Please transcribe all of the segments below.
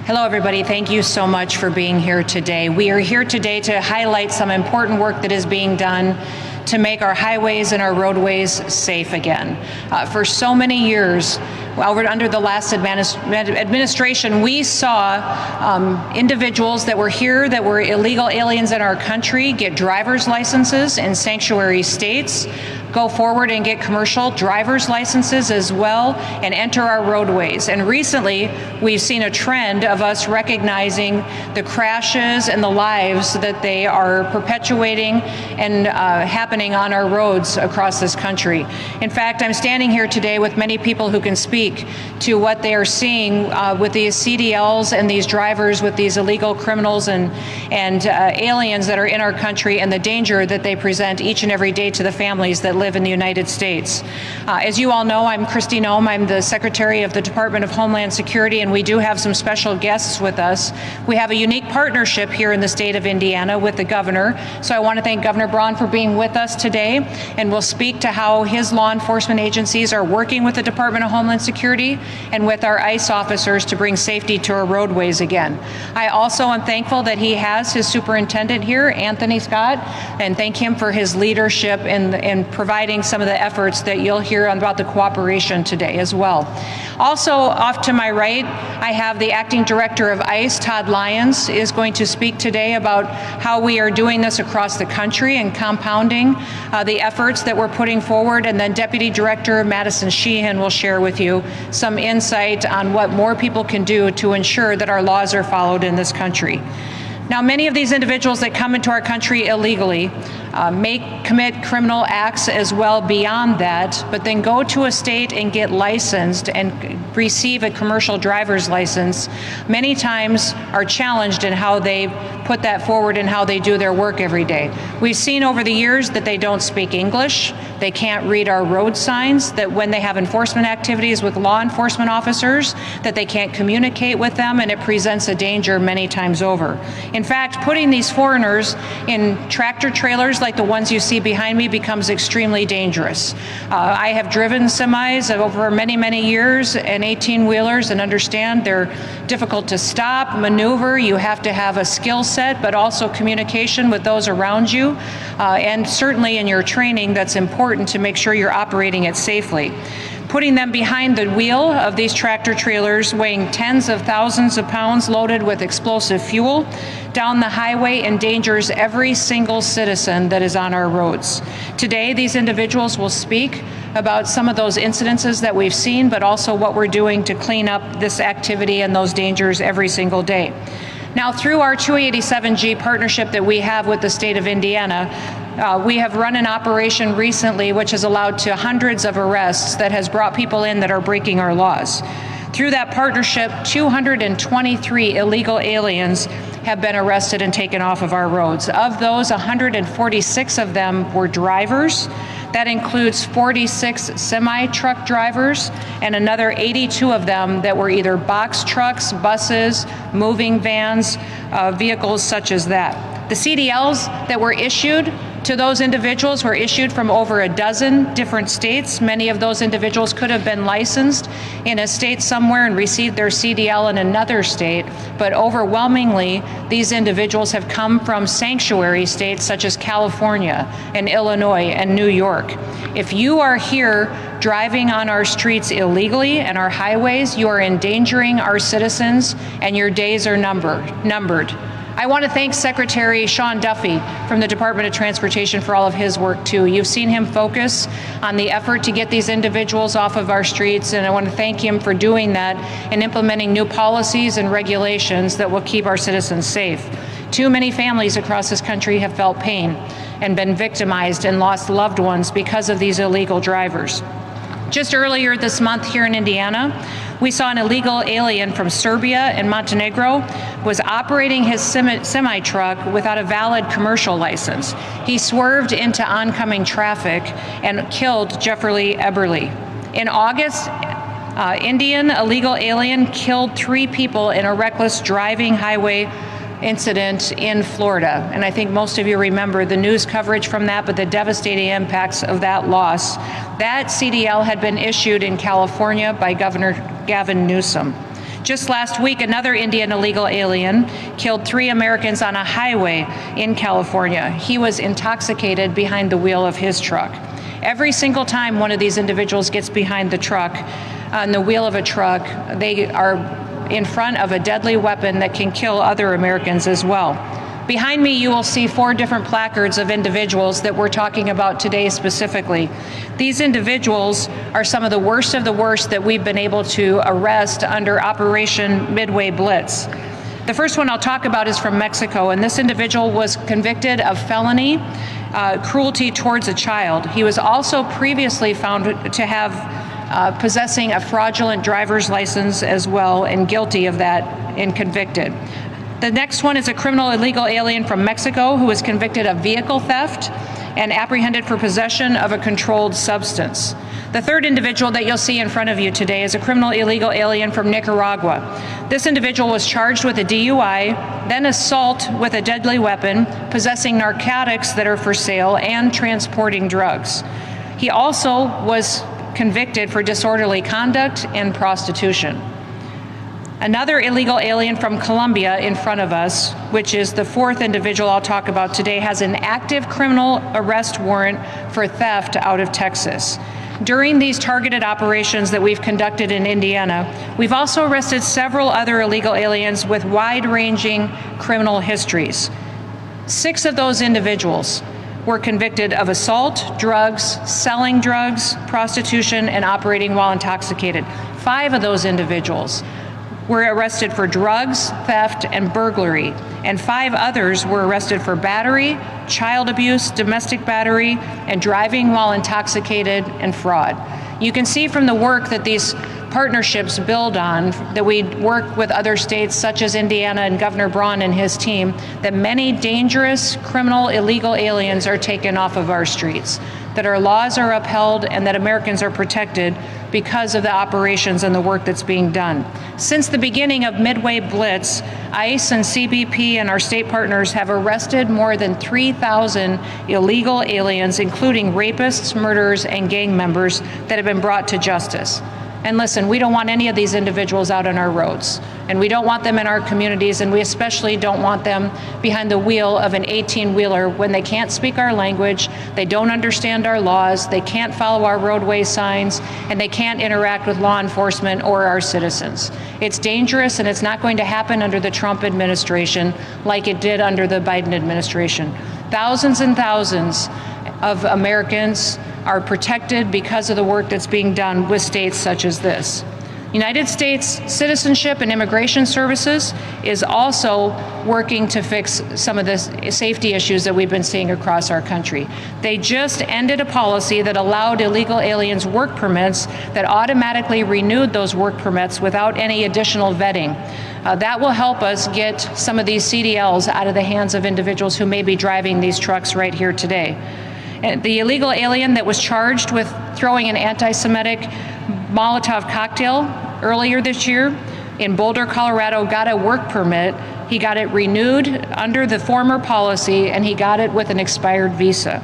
Hello, everybody. Thank you so much for being here today. We are here today to highlight some important work that is being done to make our highways and our roadways safe again. For so many years, under the last administration, we saw individuals that were here that were illegal aliens in our country get driver's licenses in sanctuary states, go forward and get commercial driver's licenses as well, and enter our roadways. And recently, we've seen a trend of us recognizing the crashes and the lives that they are perpetuating and happening on our roads across this country. In fact, I'm standing here today with many people who can speak to what they are seeing with these CDLs and these drivers with these illegal criminals and aliens that are in our country, and the danger that they present each and every day to the families that live in the United States. As you all know, I'm Kristi Noem. I'm the Secretary of the Department of Homeland Security, and we do have some special guests with us. We have a unique partnership here in the state of Indiana with the governor, so I want to thank Governor Braun for being with us today, and we'll speak to how his law enforcement agencies are working with the Department of Homeland Security and with our ICE officers to bring safety to our roadways again. I also am thankful that he has his superintendent here, Anthony Scott, and thank him for his leadership in providing some of the efforts that you'll hear about the cooperation today as well. Also, off to my right, I have the Acting Director of ICE, Todd Lyons, is going to speak today about how we are doing this across the country and compounding the efforts that we're putting forward. And then Deputy Director Madison Sheehan will share with you some insight on what more people can do to ensure that our laws are followed in this country. Now, many of these individuals that come into our country illegally may commit criminal acts as well beyond that, but then go to a state and get licensed and receive a commercial driver's license, many times are challenged in how they put that forward and how they do their work every day. We've seen over the years that they don't speak English, they can't read our road signs, that when they have enforcement activities with law enforcement officers, that they can't communicate with them, and it presents a danger many times over. In fact, putting these foreigners in tractor trailers like the ones you see behind me becomes extremely dangerous. I have driven semis over many, many years and 18-wheelers and understand they're difficult to stop, maneuver. You have to have a skill set, but also communication with those around you. And certainly in your training, that's important to make sure you're operating it safely. Putting them behind the wheel of these tractor trailers weighing tens of thousands of pounds loaded with explosive fuel down the highway endangers every single citizen that is on our roads. Today, these individuals will speak about some of those incidences that we've seen, but also what we're doing to clean up this activity and those dangers every single day. Now, through our 287G partnership that we have with the state of Indiana, we have run an operation recently which has allowed to hundreds of arrests that has brought people in that are breaking our laws. Through that partnership, 223 illegal aliens have been arrested and taken off of our roads. Of those, 146 of them were drivers. That includes 46 semi-truck drivers and another 82 of them that were either box trucks, buses, moving vans, vehicles such as that. The CDLs that were issued to those individuals were issued from over a dozen different states. Many of those individuals could have been licensed in a state somewhere and received their CDL in another state, but overwhelmingly, these individuals have come from sanctuary states such as California and Illinois and New York. If you are here driving on our streets illegally and our highways, you are endangering our citizens and your days are numbered. I want to thank Secretary Sean Duffy from the Department of Transportation for all of his work too. You've seen him focus on the effort to get these individuals off of our streets, and I want to thank him for doing that and implementing new policies and regulations that will keep our citizens safe. Too many families across this country have felt pain and been victimized and lost loved ones because of these illegal drivers. Just earlier this month here in Indiana, we saw an illegal alien from Serbia and Montenegro was operating his semi-truck without a valid commercial license. He swerved into oncoming traffic and killed Jeffrey Eberly. In August, Indian illegal alien killed 3 people in a reckless driving highway incident in Florida. And I think most of you remember the news coverage from that, but the devastating impacts of that loss. That CDL had been issued in California by Governor Gavin Newsom. Just last week, another Indian illegal alien killed 3 Americans on a highway in California. He was intoxicated behind the wheel of his truck. Every single time one of these individuals gets behind the truck, on the wheel of a truck, they are in front of a deadly weapon that can kill other Americans as well. Behind me, you will see 4 different placards of individuals that we're talking about today specifically. These individuals are some of the worst that we've been able to arrest under Operation Midway Blitz. The first one I'll talk about is from Mexico, and this individual was convicted of felony cruelty towards a child. He was also previously found to have possessing a fraudulent driver's license as well, and guilty of that and convicted. The next one is a criminal illegal alien from Mexico who was convicted of vehicle theft and apprehended for possession of a controlled substance. The third individual that you'll see in front of you today is a criminal illegal alien from Nicaragua. This individual was charged with a DUI, then assault with a deadly weapon, possessing narcotics that are for sale, and transporting drugs. He also was convicted for disorderly conduct and prostitution. Another illegal alien from Colombia in front of us, which is the 4th individual I'll talk about today, has an active criminal arrest warrant for theft out of Texas. During these targeted operations that we've conducted in Indiana, we've also arrested several other illegal aliens with wide-ranging criminal histories. 6 of those individuals were convicted of assault, drugs, selling drugs, prostitution, and operating while intoxicated. 5 of those individuals were arrested for drugs, theft, and burglary, and 5 others were arrested for battery, child abuse, domestic battery, and driving while intoxicated and fraud. You can see from the work that these partnerships build on, that we work with other states such as Indiana and Governor Braun and his team, that many dangerous criminal illegal aliens are taken off of our streets, that our laws are upheld, and that Americans are protected because of the operations and the work that's being done. Since the beginning of Midway Blitz, ICE and CBP and our state partners have arrested more than 3,000 illegal aliens, including rapists, murderers, and gang members that have been brought to justice. And listen, we don't want any of these individuals out on our roads, and we don't want them in our communities, and we especially don't want them behind the wheel of an 18-wheeler when they can't speak our language, they don't understand our laws, they can't follow our roadway signs, and they can't interact with law enforcement or our citizens. It's dangerous, and it's not going to happen under the Trump administration like it did under the Biden administration. Thousands and thousands of Americans are protected because of the work that's being done with states such as this. United States Citizenship and Immigration Services is also working to fix some of the safety issues that we've been seeing across our country. They just ended a policy that allowed illegal aliens work permits that automatically renewed those work permits without any additional vetting. That will help us get some of these CDLs out of the hands of individuals who may be driving these trucks right here today. The illegal alien that was charged with throwing an anti-Semitic Molotov cocktail earlier this year in Boulder, Colorado, got a work permit. He got it renewed under the former policy, and he got it with an expired visa.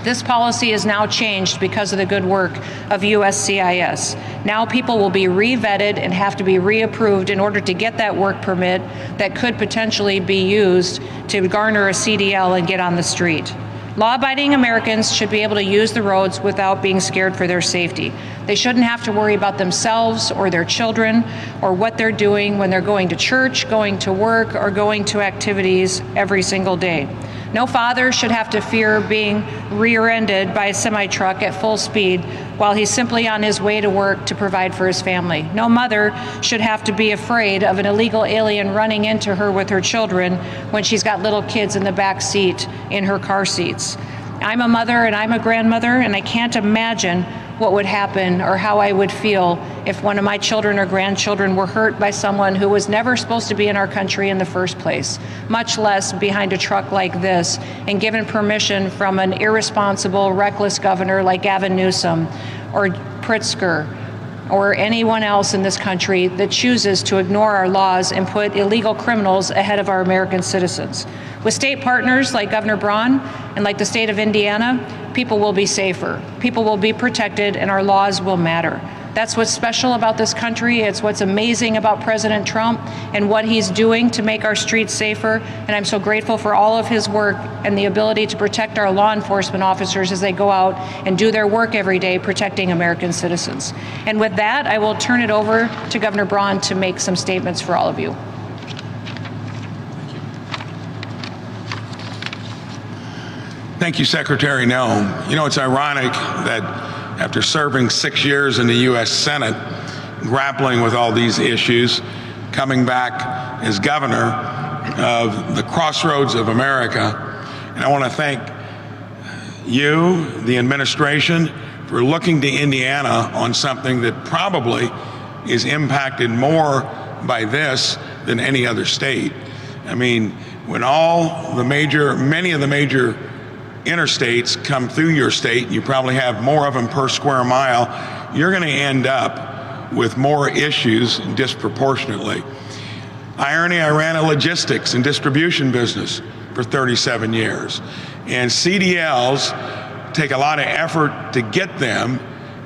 This policy is now changed because of the good work of USCIS. Now people will be re-vetted and have to be reapproved in order to get that work permit that could potentially be used to garner a CDL and get on the street. Law-abiding Americans should be able to use the roads without being scared for their safety. They shouldn't have to worry about themselves or their children or what they're doing when they're going to church, going to work, or going to activities every single day. No father should have to fear being rear-ended by a semi-truck at full speed while he's simply on his way to work to provide for his family. No mother should have to be afraid of an illegal alien running into her with her children when she's got little kids in the back seat in her car seats. I'm a mother and I'm a grandmother, and I can't imagine what would happen or how I would feel if one of my children or grandchildren were hurt by someone who was never supposed to be in our country in the first place, much less behind a truck like this and given permission from an irresponsible, reckless governor like Gavin Newsom or Pritzker or anyone else in this country that chooses to ignore our laws and put illegal criminals ahead of our American citizens. With state partners like Governor Braun and like the state of Indiana, people will be safer, people will be protected, and our laws will matter. That's what's special about this country. It's what's amazing about President Trump and what he's doing to make our streets safer. And I'm so grateful for all of his work and the ability to protect our law enforcement officers as they go out and do their work every day protecting American citizens. And with that, I will turn it over to Governor Braun to make some statements for all of you. Thank you, Secretary Noem. You know, it's ironic that after serving 6 years in the U.S. Senate, grappling with all these issues, coming back as governor of the crossroads of America, and I want to thank you, the administration, for looking to Indiana on something that probably is impacted more by this than any other state. I mean, when many of the major interstates come through your state, you probably have more of them per square mile, you're going to end up with more issues disproportionately. Irony, I ran a logistics and distribution business for 37 years. And CDLs take a lot of effort to get them,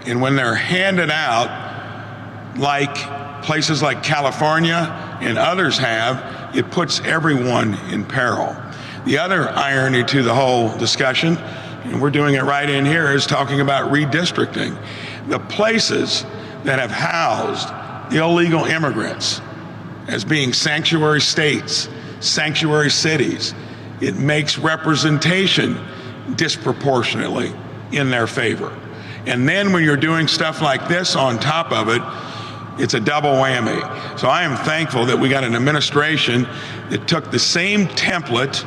and when they're handed out, like places like California and others have, it puts everyone in peril. The other irony to the whole discussion, and we're doing it right in here, is talking about redistricting. The places that have housed illegal immigrants as being sanctuary states, sanctuary cities, it makes representation disproportionately in their favor. And then when you're doing stuff like this on top of it, it's a double whammy. So I am thankful that we got an administration that took the same template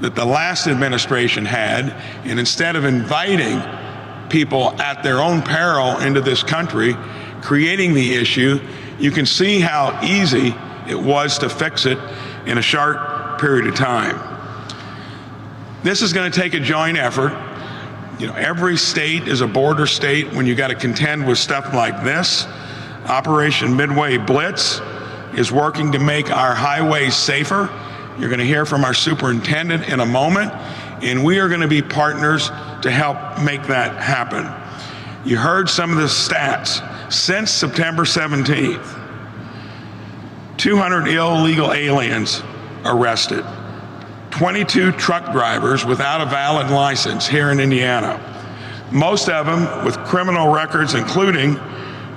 that the last administration had, and instead of inviting people at their own peril into this country, creating the issue, you can see how easy it was to fix it in a short period of time. This is going to take a joint effort. You know, every state is a border state when you got to contend with stuff like this. Operation Midway Blitz is working to make our highways safer. You're going to hear from our superintendent in a moment, and we are going to be partners to help make that happen. You heard some of the stats. Since September 17th, 200 illegal aliens arrested, 22 truck drivers without a valid license here in Indiana, most of them with criminal records including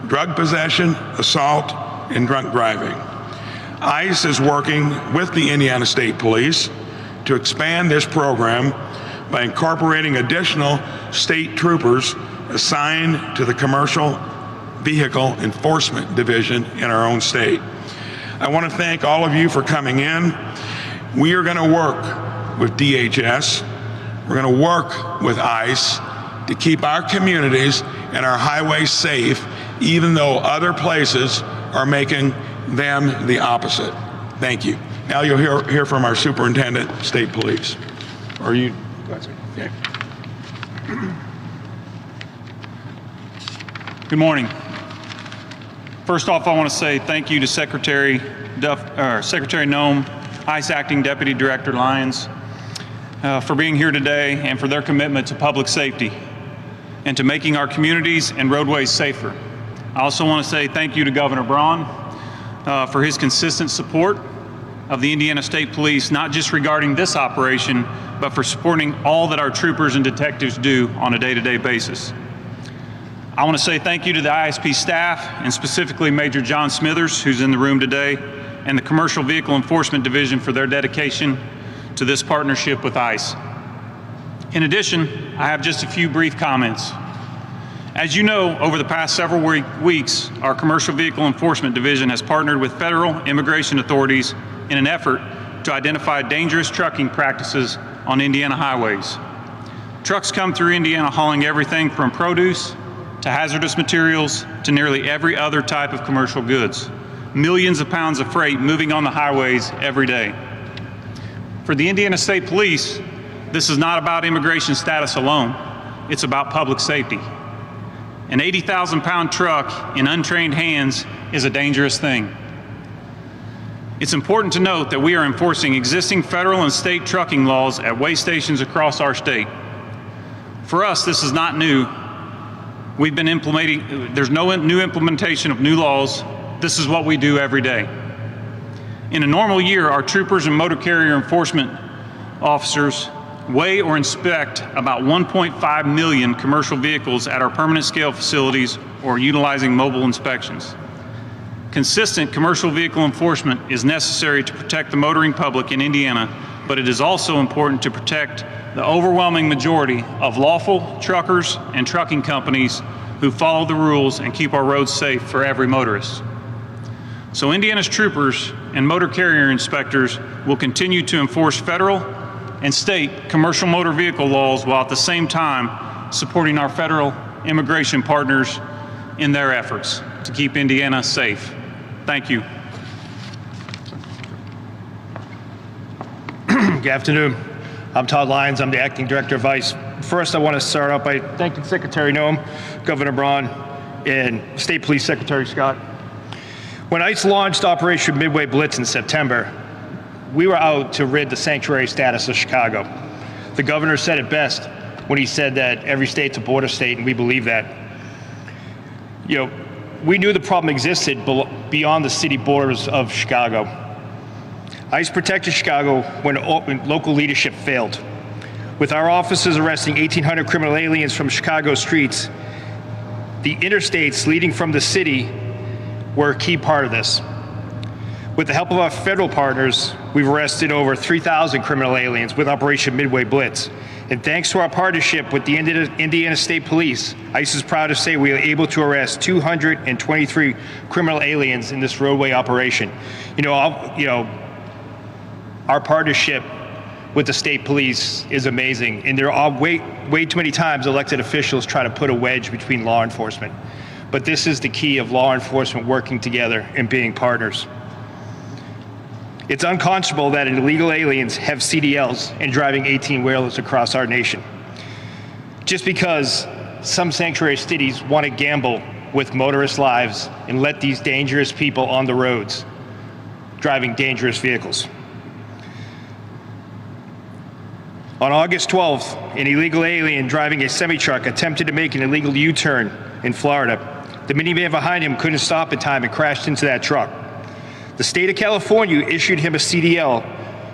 drug possession, assault, and drunk driving. ICE is working with the Indiana State Police to expand this program by incorporating additional state troopers assigned to the Commercial Vehicle Enforcement Division in our own state. I want to thank all of you for coming in. We are going to work with DHS. We're going to work with ICE to keep our communities and our highways safe, even though other places are making them the opposite. Thank you. Now you'll hear from our superintendent, state police. Or you? Okay. Good morning. First off, I want to say thank you to Secretary Noem, ICE Acting Deputy Director Lyons, for being here today and for their commitment to public safety and to making our communities and roadways safer. I also want to say thank you to Governor Braun for his consistent support of the Indiana State Police, not just regarding this operation, but for supporting all that our troopers and detectives do on a day-to-day basis. I want to say thank you to the ISP staff, and specifically Major John Smithers, who's in the room today, and the Commercial Vehicle Enforcement Division for their dedication to this partnership with ICE. In addition, I have just a few brief comments. As you know, over the past several weeks, our Commercial Vehicle Enforcement Division has partnered with federal immigration authorities in an effort to identify dangerous trucking practices on Indiana highways. Trucks come through Indiana hauling everything from produce to hazardous materials to nearly every other type of commercial goods. Millions of pounds of freight moving on the highways every day. For the Indiana State Police, this is not about immigration status alone. It's about public safety. An 80,000-pound truck in untrained hands is a dangerous thing. It's important to note that we are enforcing existing federal and state trucking laws at weigh stations across our state. For us, this is not new. We've been implementing, there's no new implementation of new laws. This is what we do every day. In a normal year, our troopers and motor carrier enforcement officers weigh or inspect about 1.5 million commercial vehicles at our permanent scale facilities or utilizing mobile inspections. Consistent commercial vehicle enforcement is necessary to protect the motoring public in Indiana, but it is also important to protect the overwhelming majority of lawful truckers and trucking companies who follow the rules and keep our roads safe for every motorist. So Indiana's troopers and motor carrier inspectors will continue to enforce federal and state commercial motor vehicle laws while at the same time supporting our federal immigration partners in their efforts to keep Indiana safe. Thank you. Good afternoon. I'm Todd Lyons. I'm the Acting Director of ICE. First, I want to start out by thanking Secretary Noem, Governor Braun, and State Police Secretary Scott. When ICE launched Operation Midway Blitz in September, we were out to rid the sanctuary status of Chicago. The governor said it best when he said that every state's a border state, and we believe that. You know, we knew the problem existed beyond the city borders of Chicago. ICE protected Chicago when local leadership failed. With our officers arresting 1,800 criminal aliens from Chicago streets, the interstates leading from the city were a key part of this. With the help of our federal partners, we've arrested over 3,000 criminal aliens with Operation Midway Blitz. And thanks to our partnership with the Indiana State Police, ICE is proud to say we are able to arrest 223 criminal aliens in this roadway operation. Our partnership with the state police is amazing, and there are way too many times elected officials try to put a wedge between law enforcement. But this is the key of law enforcement working together and being partners. It's unconscionable that illegal aliens have CDLs and driving 18-wheelers across our nation. Just because some sanctuary cities want to gamble with motorist lives and let these dangerous people on the roads driving dangerous vehicles. On August 12th, an illegal alien driving a semi-truck attempted to make an illegal U-turn in Florida. The minivan behind him couldn't stop in time and crashed into that truck. The state of California issued him a CDL,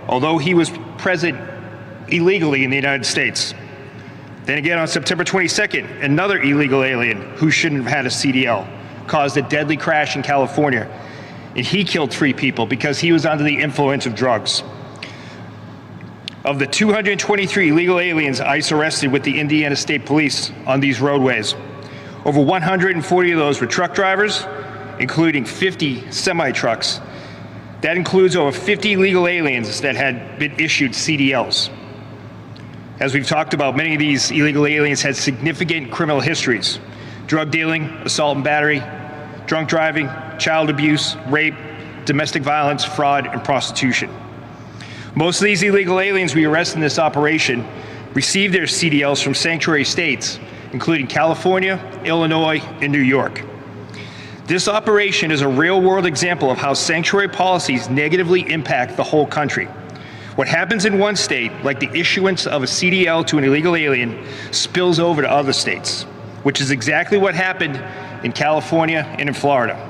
although he was present illegally in the United States. Then again, on September 22nd, another illegal alien who shouldn't have had a CDL caused a deadly crash in California, and he killed 3 people because he was under the influence of drugs. Of the 223 illegal aliens ICE arrested with the Indiana State Police on these roadways, over 140 of those were truck drivers, including 50 semi-trucks. That includes over 50 illegal aliens that had been issued CDLs. As we've talked about, many of these illegal aliens had significant criminal histories: drug dealing, assault and battery, drunk driving, child abuse, rape, domestic violence, fraud, and prostitution. Most of these illegal aliens we arrested in this operation received their CDLs from sanctuary states, including California, Illinois, and New York. This operation is a real-world example of how sanctuary policies negatively impact the whole country. What happens in one state, like the issuance of a CDL to an illegal alien, spills over to other states, which is exactly what happened in California and in Florida.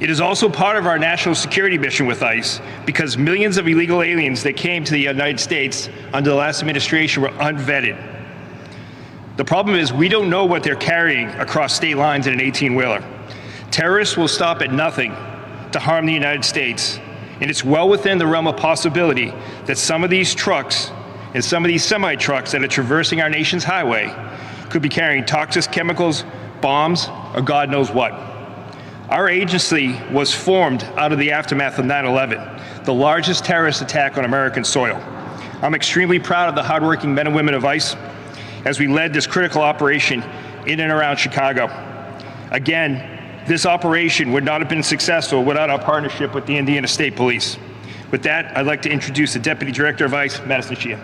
It is also part of our national security mission with ICE because millions of illegal aliens that came to the United States under the last administration were unvetted. The problem is we don't know what they're carrying across state lines in an 18-wheeler. Terrorists will stop at nothing to harm the United States, and it's well within the realm of possibility that some of these trucks and some of these semi-trucks that are traversing our nation's highway could be carrying toxic chemicals, bombs, or God knows what. Our agency was formed out of the aftermath of 9/11, the largest terrorist attack on American soil. I'm extremely proud of the hardworking men and women of ICE as we led this critical operation in and around Chicago. Again, this operation would not have been successful without our partnership with the Indiana State Police. With that, I'd like to introduce the Deputy Director of ICE, Madison Sheehan.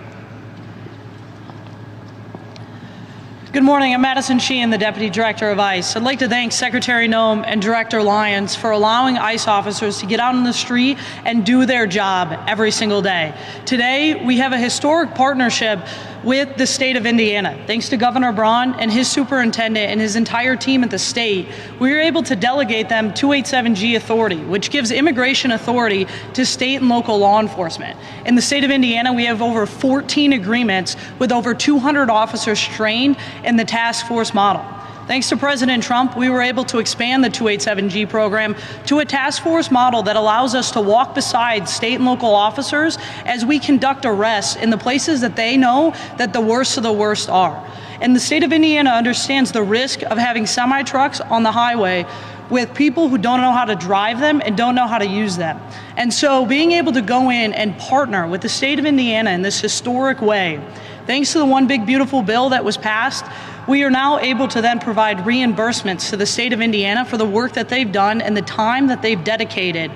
Good morning, I'm Madison Sheehan, the Deputy Director of ICE. I'd like to thank Secretary Noem and Director Lyons for allowing ICE officers to get out on the street and do their job every single day. Today, we have a historic partnership with the state of Indiana. Thanks to Governor Braun and his superintendent and his entire team at the state, we were able to delegate them 287G authority, which gives immigration authority to state and local law enforcement. In the state of Indiana, we have over 14 agreements with over 200 officers trained in the task force model. Thanks to President Trump, we were able to expand the 287G program to a task force model that allows us to walk beside state and local officers as we conduct arrests in the places that they know that the worst of the worst are. And the state of Indiana understands the risk of having semi-trucks on the highway with people who don't know how to drive them and don't know how to use them. And so being able to go in and partner with the state of Indiana in this historic way, thanks to the One Big Beautiful Bill that was passed, we are now able to then provide reimbursements to the state of Indiana for the work that they've done and the time that they've dedicated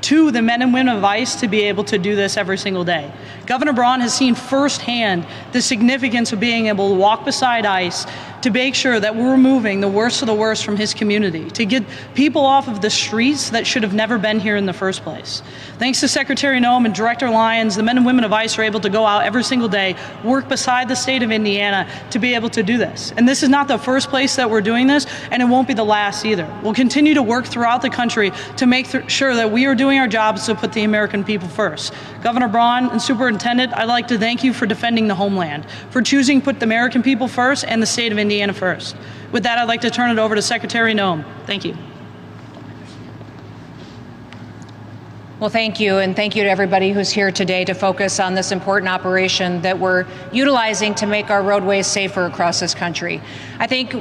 to the men and women of ICE to be able to do this every single day. Governor Braun has seen firsthand the significance of being able to walk beside ICE to make sure that we're removing the worst of the worst from his community, to get people off of the streets that should have never been here in the first place. Thanks to Secretary Noem and Director Lyons, the men and women of ICE are able to go out every single day, work beside the state of Indiana to be able to do this. And this is not the first place that we're doing this, and it won't be the last either. We'll continue to work throughout the country to make sure that we are doing our jobs to put the American people first. Governor Braun and Superintendent, I'd like to thank you for defending the homeland, for choosing to put the American people first and the state of Indiana first. With that, I'd like to turn it over to Secretary Noem. Thank you. Well, thank you, and thank you to everybody who's here today to focus on this important operation that we're utilizing to make our roadways safer across this country. I think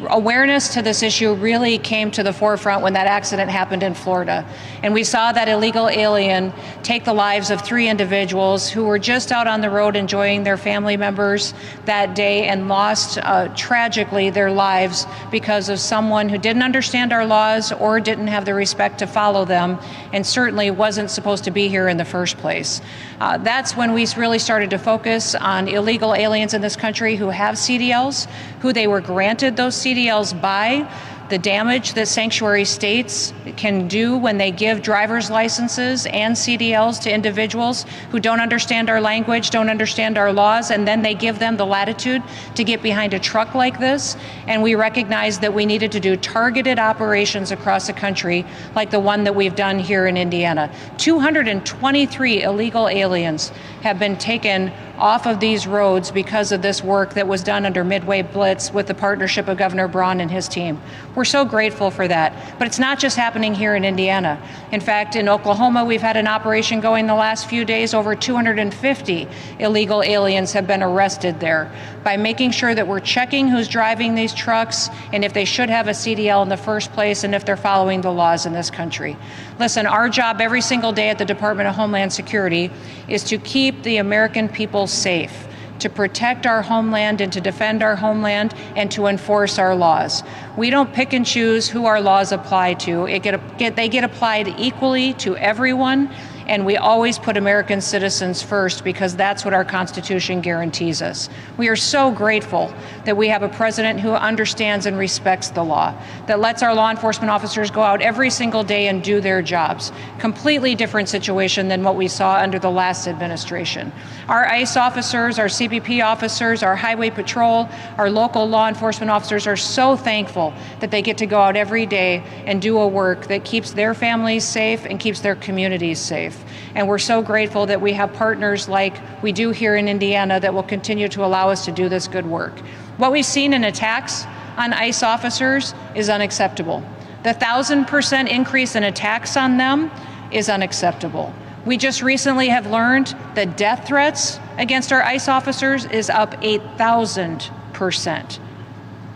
awareness to this issue really came to the forefront when that accident happened in Florida. And we saw that illegal alien take the lives of 3 individuals who were just out on the road enjoying their family members that day and lost tragically their lives because of someone who didn't understand our laws or didn't have the respect to follow them, and certainly wasn't supposed to be here in the first place. That's when we really started to focus on illegal aliens in this country who have CDLs, who they were granted those CDLs by, the damage that sanctuary states can do when they give driver's licenses and CDLs to individuals who don't understand our language, don't understand our laws, and then they give them the latitude to get behind a truck like this. And we recognized that we needed to do targeted operations across the country like the one that we've done here in Indiana. 223 illegal aliens have been taken off of these roads because of this work that was done under Midway Blitz with the partnership of Governor Braun and his team. We're so grateful for that. But it's not just happening here in Indiana. In fact, in Oklahoma, we've had an operation going the last few days. Over 250 illegal aliens have been arrested there by making sure that we're checking who's driving these trucks and if they should have a CDL in the first place and if they're following the laws in this country. Listen, our job every single day at the Department of Homeland Security is to keep the American people safe, to protect our homeland and to defend our homeland and to enforce our laws. We don't pick and choose who our laws apply to. They get applied equally to everyone, and we always put American citizens first because that's what our Constitution guarantees us. We are so grateful that we have a president who understands and respects the law, that lets our law enforcement officers go out every single day and do their jobs. Completely different situation than what we saw under the last administration. Our ICE officers, our CBP officers, our highway patrol, our local law enforcement officers are so thankful that they get to go out every day and do a work that keeps their families safe and keeps their communities safe. And we're so grateful that we have partners like we do here in Indiana that will continue to allow us to do this good work. What we've seen in attacks on ICE officers is unacceptable. The 1,000% increase in attacks on them is unacceptable. We just recently have learned that death threats against our ICE officers is up 8,000%.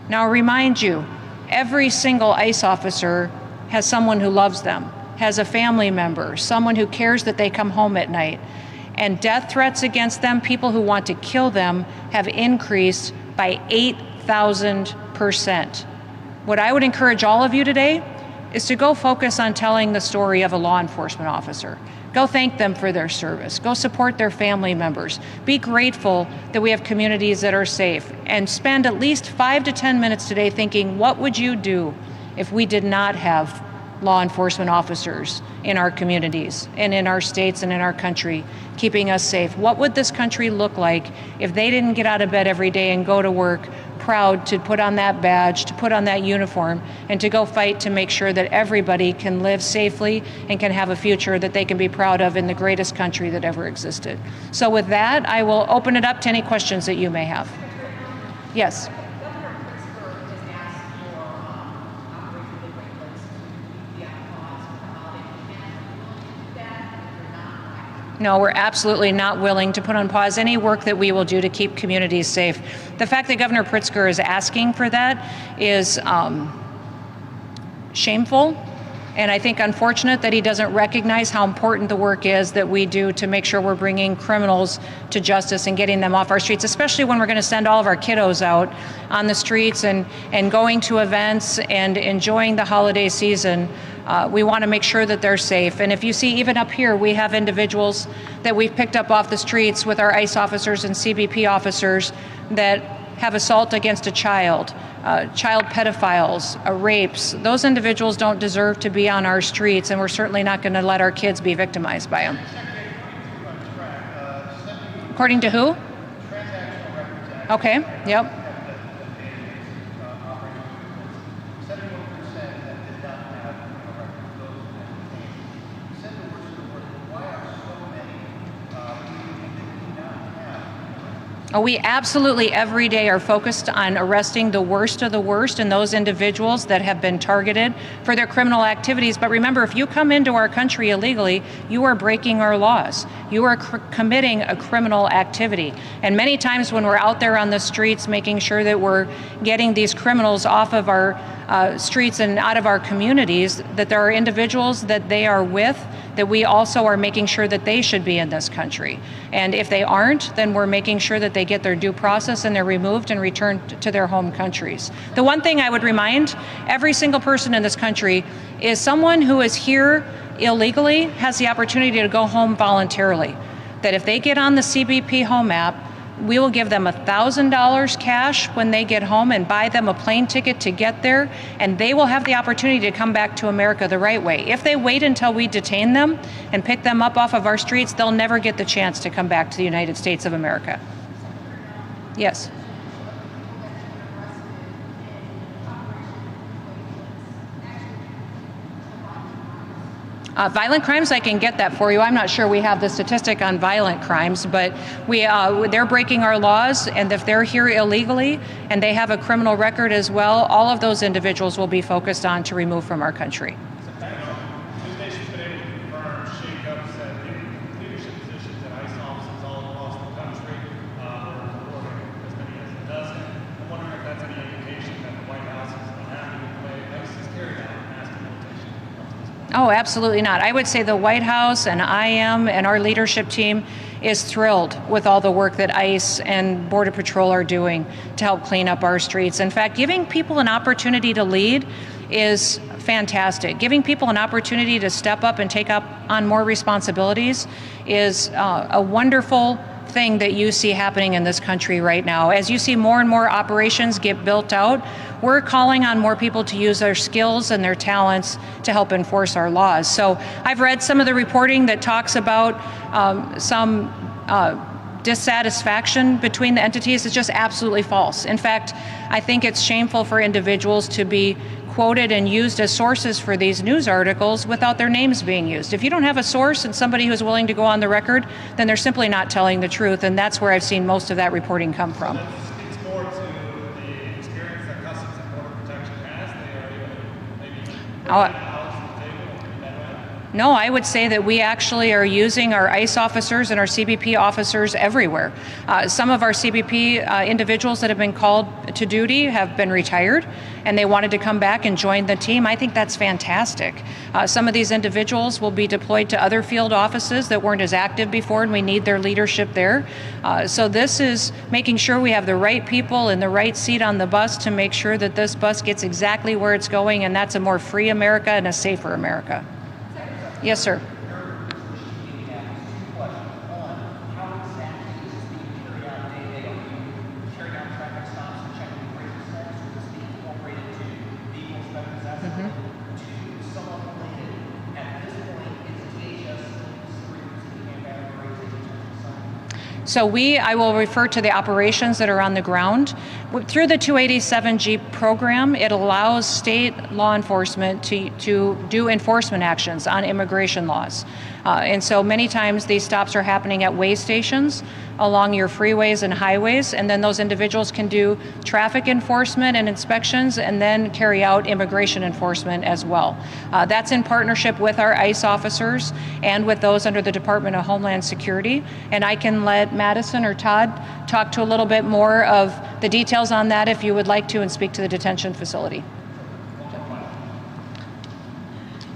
Now, I'll remind you, every single ICE officer has someone who loves them, has a family member, someone who cares that they come home at night. And death threats against them, people who want to kill them, have increased by 8,000%. What I would encourage all of you today is to go focus on telling the story of a law enforcement officer. Go thank them for their service. Go support their family members. Be grateful that we have communities that are safe. And spend at least 5 to 10 minutes today thinking, what would you do if we did not have law enforcement officers in our communities and in our states and in our country, keeping us safe. What would this country look like if they didn't get out of bed every day and go to work proud to put on that badge, to put on that uniform, and to go fight to make sure that everybody can live safely and can have a future that they can be proud of in the greatest country that ever existed. So with that, I will open it up to any questions that you may have. Yes. No, we're absolutely not willing to put on pause any work that we will do to keep communities safe. The fact that Governor Pritzker is asking for that is shameful, and I think unfortunate that he doesn't recognize how important the work is that we do to make sure we're bringing criminals to justice and getting them off our streets, especially when we're going to send all of our kiddos out on the streets and going to events and enjoying the holiday season. We want to make sure that they're safe. And if you see, even up here, we have individuals that we've picked up off the streets with our ICE officers and CBP officers that have assault against a child pedophiles, rapes. Those individuals don't deserve to be on our streets, and we're certainly not going to let our kids be victimized by them. According to who? Okay, yep. We absolutely every day are focused on arresting the worst of the worst and those individuals that have been targeted for their criminal activities. But remember, if you come into our country illegally, you are breaking our laws. You are committing a criminal activity. And many times when we're out there on the streets making sure that we're getting these criminals off of our streets and out of our communities, that there are individuals that they are with that we also are making sure that they should be in this country. And if they aren't, then we're making sure that they get their due process and they're removed and returned to their home countries. The one thing I would remind every single person in this country is someone who is here illegally has the opportunity to go home voluntarily. That if they get on the CBP Home app, we will give them $1,000 cash when they get home and buy them a plane ticket to get there, and they will have the opportunity to come back to America the right way. If they wait until we detain them and pick them up off of our streets, they'll never get the chance to come back to the United States of America. Yes. Violent crimes, I can get that for you. I'm not sure we have the statistic on violent crimes, but they're breaking our laws, and if they're here illegally and they have a criminal record as well, all of those individuals will be focused on to remove from our country. Oh, absolutely not. I would say the White House and I am and our leadership team is thrilled with all the work that ICE and Border Patrol are doing to help clean up our streets. In fact, giving people an opportunity to lead is fantastic. Giving people an opportunity to step up and take up on more responsibilities is a wonderful thing that you see happening in this country right now. As you see more and more operations get built out, we're calling on more people to use their skills and their talents to help enforce our laws. So I've read some of the reporting that talks about some dissatisfaction between the entities. It's just absolutely false. In fact, I think it's shameful for individuals to be quoted and used as sources for these news articles without their names being used. If you don't have a source and somebody who's willing to go on the record, then they're simply not telling the truth, and that's where I've seen most of that reporting come from. No, I would say that we actually are using our ICE officers and our CBP officers everywhere. Some of our CBP individuals that have been called to duty have been retired, and they wanted to come back and join the team. I think that's fantastic. Some of these individuals will be deployed to other field offices that weren't as active before, and we need their leadership there. So this is making sure we have the right people in the right seat on the bus to make sure that this bus gets exactly where it's going, and that's a more free America and a safer America. Yes, sir. So I will refer to the operations that are on the ground. Through the 287G program, it allows state law enforcement to do enforcement actions on immigration laws. And so many times these stops are happening at way stations along your freeways and highways, and then those individuals can do traffic enforcement and inspections and then carry out immigration enforcement as well. That's in partnership with our ICE officers and with those under the Department of Homeland Security. And I can let Madison or Todd talk to a little bit more of the details on that if you would like to, and speak to the detention facility.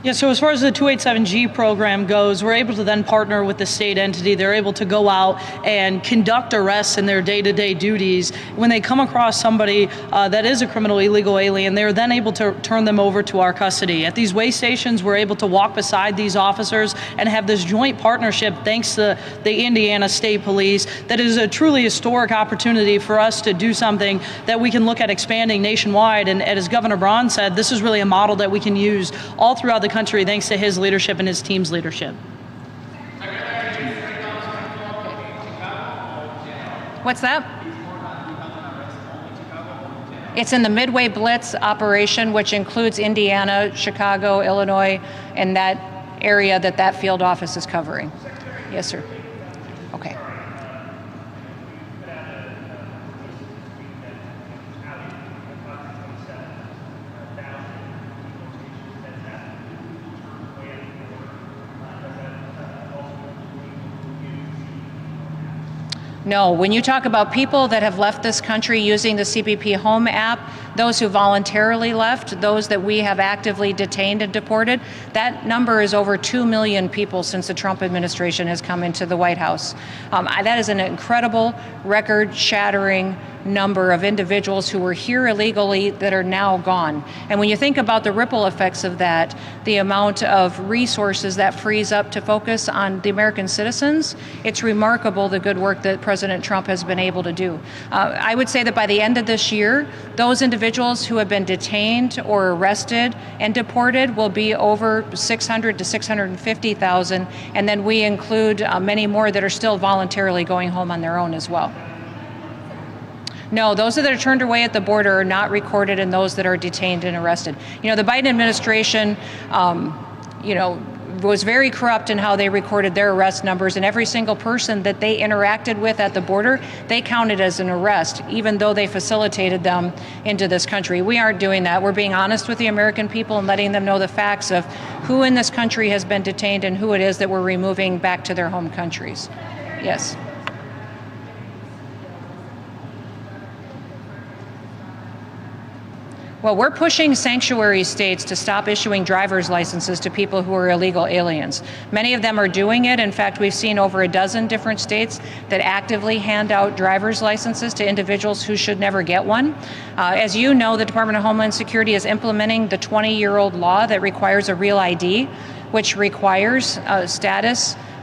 Yeah, so as far as the 287G program goes, we're able to then partner with the state entity. They're able to go out and conduct arrests in their day-to-day duties. When they come across somebody that is a criminal illegal alien, they're then able to turn them over to our custody. At these way stations, we're able to walk beside these officers and have this joint partnership thanks to the Indiana State Police. That is a truly historic opportunity for us to do something that we can look at expanding nationwide. And as Governor Braun said, this is really a model that we can use all throughout the country thanks to his leadership and his team's leadership. What's that? It's in the Midway Blitz operation, which includes Indiana, Chicago, Illinois, and that area that field office is covering. Yes, sir. Okay. No, when you talk about people that have left this country using the CBP Home app, those who voluntarily left, those that we have actively detained and deported, that number is over 2 million people since the Trump administration has come into the White House. That is an incredible, record-shattering number of individuals who were here illegally that are now gone. And when you think about the ripple effects of that, the amount of resources that frees up to focus on the American citizens, it's remarkable the good work that President Trump has been able to do. I would say that by the end of this year, those individuals who have been detained or arrested and deported will be over 600 to 650,000, and then we include many more that are still voluntarily going home on their own as well. No, those that are turned away at the border are not recorded in those that are detained and arrested. You know, the Biden administration, was very corrupt in how they recorded their arrest numbers, and every single person that they interacted with at the border, they counted as an arrest, even though they facilitated them into this country. We aren't doing that. We're being honest with the American people and letting them know the facts of who in this country has been detained and who it is that we're removing back to their home countries. Yes. Well, we're pushing sanctuary states to stop issuing driver's licenses to people who are illegal aliens. Many of them are doing it. In fact, we've seen over a dozen different states that actively hand out driver's licenses to individuals who should never get one. As you know, the Department of Homeland Security is implementing the 20-year-old law that requires a real ID, which requires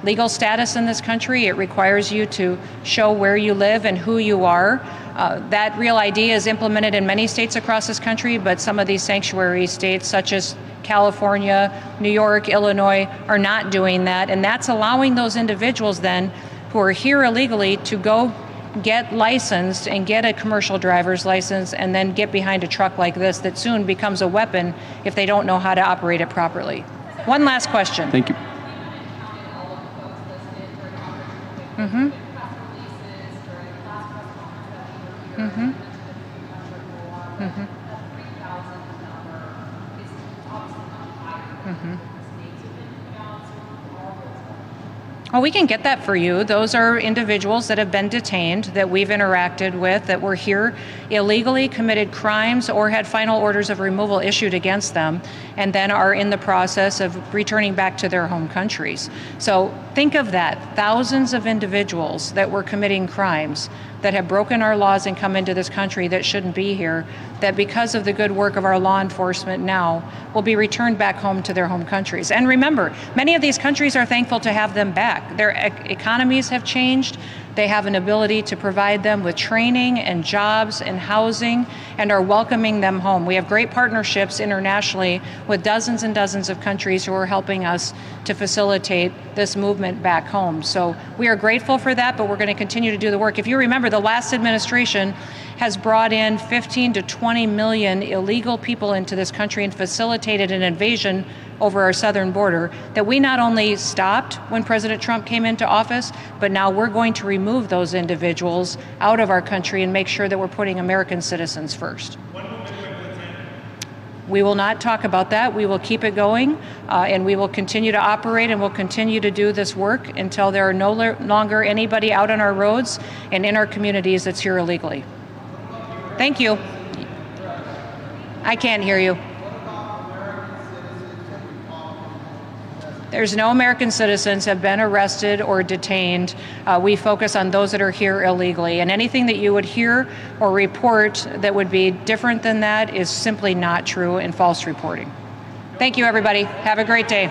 legal status in this country. It requires you to show where you live and who you are. That real ID is implemented in many states across this country, but some of these sanctuary states, such as California, New York, Illinois, are not doing that. And that's allowing those individuals then who are here illegally to go get licensed and get a commercial driver's license and then get behind a truck like this that soon becomes a weapon if they don't know how to operate it properly. One last question. Thank you. Mm-hmm. Mm-hmm. Mm-hmm. Mm-hmm. Oh, we can get that for you. Those are individuals that have been detained, that we've interacted with, that were here illegally, committed crimes, or had final orders of removal issued against them, and then are in the process of returning back to their home countries. So think of that. Thousands of individuals that were committing crimes, that have broken our laws and come into this country that shouldn't be here, that because of the good work of our law enforcement now will be returned back home to their home countries. And remember, many of these countries are thankful to have them back. Their economies have changed. They have an ability to provide them with training and jobs and housing and are welcoming them home. We have great partnerships internationally with dozens and dozens of countries who are helping us to facilitate this movement back home. So we are grateful for that, but we're going to continue to do the work. If you remember, the last administration has brought in 15 to 20 million illegal people into this country and facilitated an invasion over our southern border that we not only stopped when President Trump came into office, but now we're going to remove those individuals out of our country and make sure that we're putting American citizens first. We will not talk about that. We will keep it going, and we will continue to operate, and we'll continue to do this work until there are no longer anybody out on our roads and in our communities that's here illegally. Thank you. I can't hear you. There's no American citizens have been arrested or detained. We focus on those that are here illegally, and anything that you would hear or report that would be different than that is simply not true and false reporting. Thank you, everybody. Have a great day.